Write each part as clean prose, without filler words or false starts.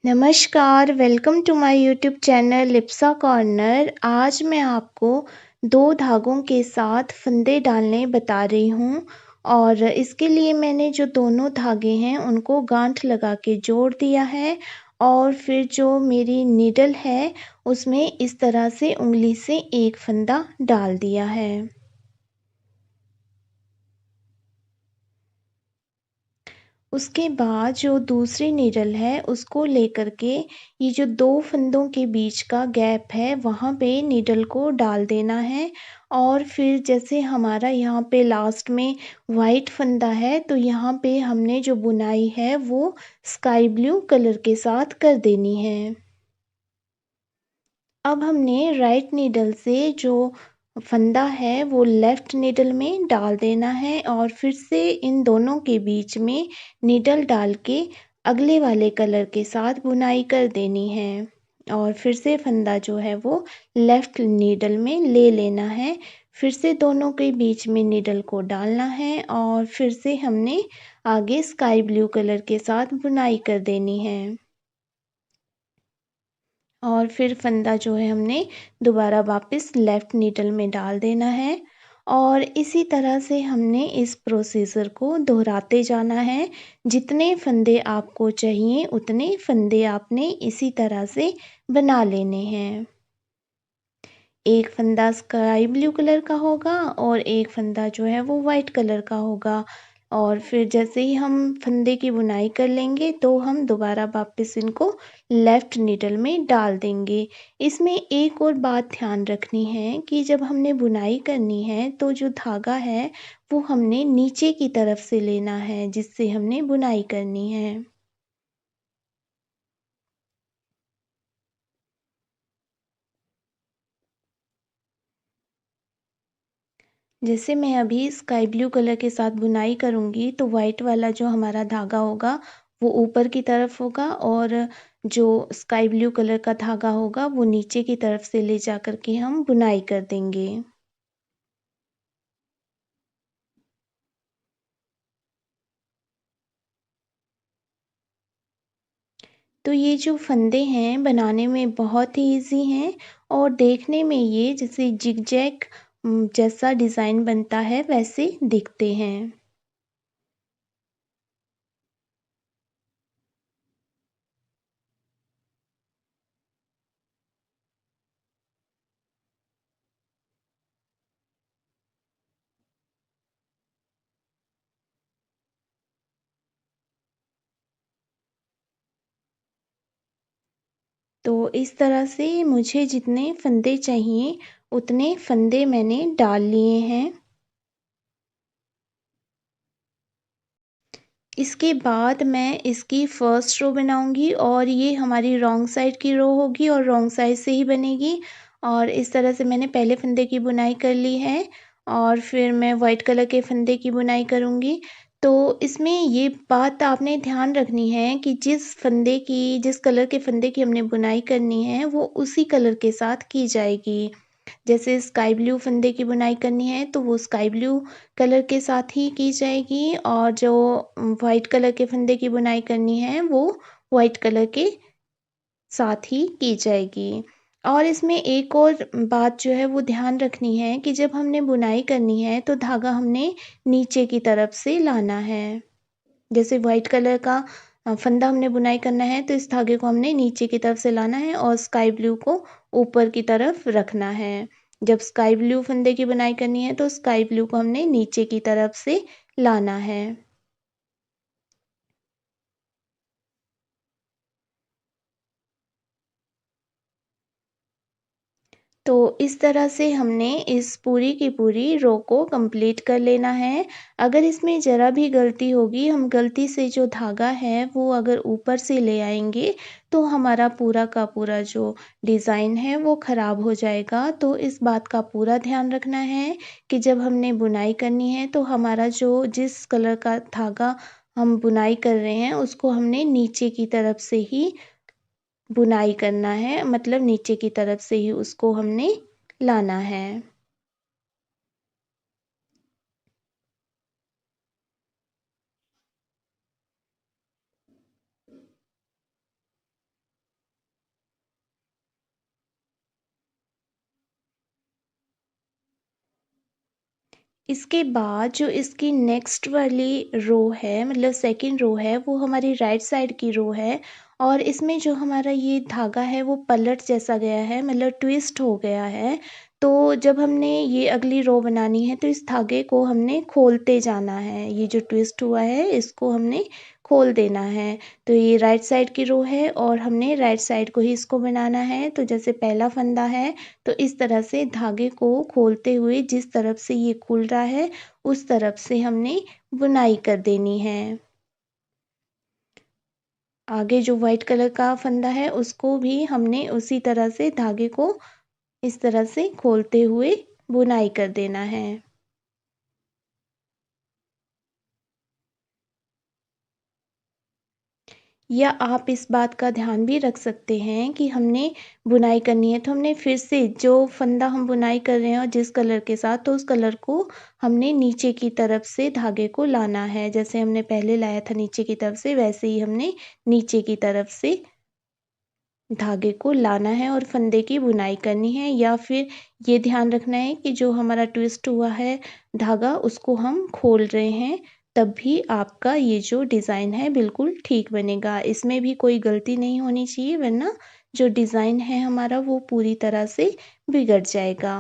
नमस्कार, welcome to my YouTube channel Lipsa corner. आज मैं आपको 2 धागों के साथ फंदे डालने बता रही हूँ और इसके लिए मैंने जो दोनों धागे हैं उनको गांठ लगा के जोड़ दिया है और फिर जो मेरी नीडल है उसमें इस तरह से उँगली से एक फंदा डाल दिया है। उसके बाद जो दूसरी नीडल है उसको लेकर के ये जो 2 फंदों के बीच का गैप है वहाँ पे नीडल को डाल देना है और फिर जैसे हमारा यहाँ पे लास्ट में वाइट फंदा है तो यहाँ पे हमने जो बुनाई है वो स्काई ब्लू कलर के साथ कर देनी है। अब हमने राइट नीडल से जो फंदा है वो लेफ्ट नीडल में डाल देना है और फिर से इन दोनों के बीच में नीडल डाल के अगले वाले कलर के साथ बुनाई कर देनी है और फिर से फंदा जो है वो लेफ्ट नीडल में ले लेना है। फिर से दोनों के बीच में नीडल को डालना है और फिर से हमने आगे स्काई ब्लू कलर के साथ बुनाई कर देनी है और फिर फंदा जो है हमने दोबारा वापस लेफ्ट नीडल में डाल देना है और इसी तरह से हमने इस प्रोसीजर को दोहराते जाना है। जितने फंदे आपको चाहिए उतने फंदे आपने इसी तरह से बना लेने हैं। एक फंदा स्काई ब्लू कलर का होगा और एक फंदा जो है वो वाइट कलर का होगा और फिर जैसे ही हम फंदे की बुनाई कर लेंगे तो हम दोबारा वापस इनको लेफ्ट नीडल में डाल देंगे। इसमें एक और बात ध्यान रखनी है कि जब हमने बुनाई करनी है तो जो धागा है वो हमने नीचे की तरफ से लेना है जिससे हमने बुनाई करनी है। जैसे मैं अभी स्काई ब्लू कलर के साथ बुनाई करूँगी तो वाइट वाला जो हमारा धागा होगा वो ऊपर की तरफ होगा और जो स्काई ब्लू कलर का धागा होगा वो नीचे की तरफ से ले जाकर के हम बुनाई कर देंगे। तो ये जो फंदे हैं बनाने में बहुत ही ईज़ी हैं और देखने में ये जैसे जिगजैग जैसा डिज़ाइन बनता है वैसे दिखते हैं। तो इस तरह से मुझे जितने फंदे चाहिए उतने फंदे मैंने डाल लिए हैं। इसके बाद मैं इसकी फर्स्ट रो बनाऊँगी और ये हमारी रॉन्ग साइड की रो होगी और रॉन्ग साइड से ही बनेगी और इस तरह से मैंने पहले फंदे की बुनाई कर ली है और फिर मैं वाइट कलर के फंदे की बुनाई करूँगी। तो इसमें ये बात आपने ध्यान रखनी है कि जिस कलर के फंदे की हमने बुनाई करनी है वो उसी कलर के साथ की जाएगी। जैसे स्काई ब्लू फंदे की बुनाई करनी है तो वो स्काई ब्लू कलर के साथ ही की जाएगी और जो वाइट कलर के फंदे की बुनाई करनी है वो वाइट कलर के साथ ही की जाएगी। और इसमें एक और बात जो है वो ध्यान रखनी है कि जब हमने बुनाई करनी है तो धागा हमने नीचे की तरफ से लाना है। जैसे वाइट कलर का फंदा हमने बुनाई करना है तो इस धागे को हमने नीचे की तरफ से लाना है और स्काई ब्लू को ऊपर की तरफ रखना है। जब स्काई ब्लू फंदे की बुनाई करनी है तो स्काई ब्लू को हमने नीचे की तरफ से लाना है। तो इस तरह से हमने इस पूरी की पूरी रो को कंप्लीट कर लेना है। अगर इसमें ज़रा भी गलती होगी, हम गलती से जो धागा है वो अगर ऊपर से ले आएँगे, तो हमारा पूरा का पूरा जो डिज़ाइन है वो ख़राब हो जाएगा। तो इस बात का पूरा ध्यान रखना है कि जब हमने बुनाई करनी है तो हमारा जो जिस कलर का धागा हम बुनाई कर रहे हैं उसको हमने नीचे की तरफ से ही बुनाई करना है, मतलब नीचे की तरफ से ही उसको हमने लाना है। इसके बाद जो इसकी नेक्स्ट वाली रो है, मतलब सेकंड रो है, वो हमारी राइट साइड की रो है और इसमें जो हमारा ये धागा है वो पलट जैसा गया है, मतलब ट्विस्ट हो गया है। तो जब हमने ये अगली रो बनानी है तो इस धागे को हमने खोलते जाना है, ये जो ट्विस्ट हुआ है इसको हमने खोल देना है। तो ये राइट साइड की रो है और हमने राइट साइड को ही इसको बनाना है। तो जैसे पहला फंदा है तो इस तरह से धागे को खोलते हुए जिस तरफ से ये खुल रहा है उस तरफ से हमने बुनाई कर देनी है। आगे जो वाइट कलर का फंदा है उसको भी हमने उसी तरह से धागे को इस तरह से खोलते हुए बुनाई कर देना है। या आप इस बात का ध्यान भी रख सकते हैं कि हमने बुनाई करनी है तो हमने फिर से जो फंदा हम बुनाई कर रहे हैं और जिस कलर के साथ तो उस कलर को हमने नीचे की तरफ से धागे को लाना है। जैसे हमने पहले लाया था नीचे की तरफ से वैसे ही हमने नीचे की तरफ से धागे को लाना है और फंदे की बुनाई करनी है। या फिर ये ध्यान रखना है कि जो हमारा ट्विस्ट हुआ है धागा उसको हम खोल रहे हैं, तब भी आपका ये जो डिज़ाइन है बिल्कुल ठीक बनेगा। इसमें भी कोई गलती नहीं होनी चाहिए वरना जो डिज़ाइन है हमारा वो पूरी तरह से बिगड़ जाएगा।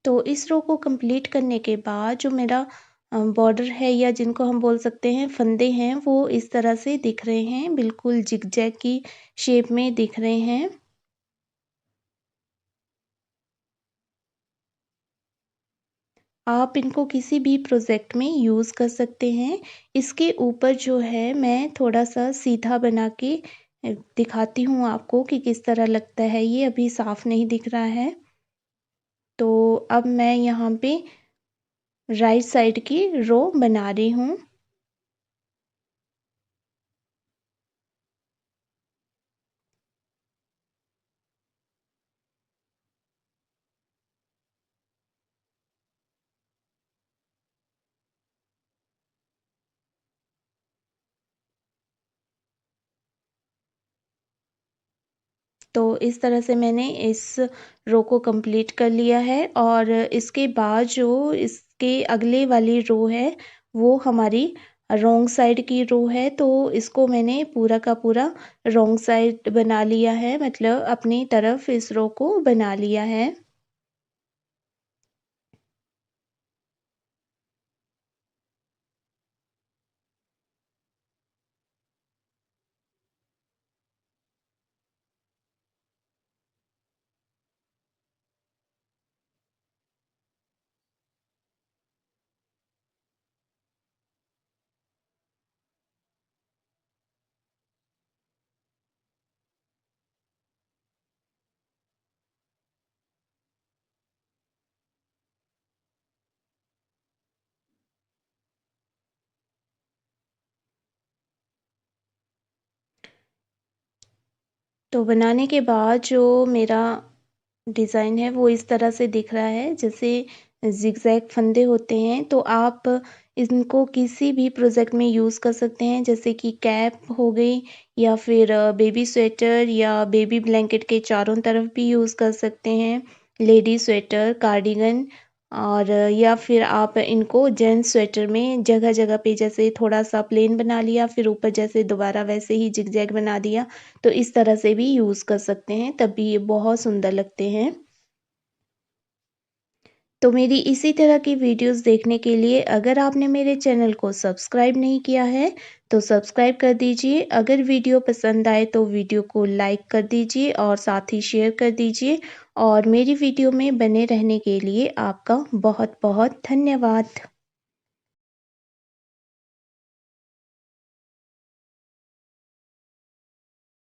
तो इस रो को कंप्लीट करने के बाद जो मेरा बॉर्डर है या जिनको हम बोल सकते हैं फंदे हैं वो इस तरह से दिख रहे हैं, बिल्कुल जिगजैग की शेप में दिख रहे हैं। आप इनको किसी भी प्रोजेक्ट में यूज़ कर सकते हैं। इसके ऊपर जो है मैं थोड़ा-सा सीधा बना के दिखाती हूँ आपको कि किस तरह लगता है ये, अभी साफ़ नहीं दिख रहा है। तो अब मैं यहाँ पे राइट साइड की रो बना रही हूँ। तो इस तरह से मैंने इस रो को कंप्लीट कर लिया है और इसके बाद जो इसके अगले वाली रो है वो हमारी रॉन्ग साइड की रो है। तो इसको मैंने पूरा का पूरा रॉन्ग साइड बना लिया है, मतलब अपनी तरफ इस रो को बना लिया है। तो बनाने के बाद जो मेरा डिज़ाइन है वो इस तरह से दिख रहा है, जैसे ज़िगज़ैग फंदे होते हैं। तो आप इनको किसी भी प्रोजेक्ट में यूज़ कर सकते हैं, जैसे कि कैप हो गई या फिर बेबी स्वेटर या बेबी ब्लैंकेट के चारों तरफ भी यूज़ कर सकते हैं, लेडी स्वेटर, कार्डिगन और या फिर आप इनको जेंट्स स्वेटर में जगह-जगह पे जैसे थोड़ा-सा प्लेन बना लिया फिर ऊपर जैसे दोबारा वैसे ही ज़िगज़ैग बना दिया, तो इस तरह से भी यूज़ कर सकते हैं, तब भी ये बहुत सुंदर लगते हैं। तो मेरी इसी तरह की वीडियोस देखने के लिए अगर आपने मेरे चैनल को सब्सक्राइब नहीं किया है तो सब्सक्राइब कर दीजिए। अगर वीडियो पसंद आए तो वीडियो को लाइक कर दीजिए और साथ ही शेयर कर दीजिए और मेरी वीडियो में बने रहने के लिए आपका बहुत बहुत धन्यवाद।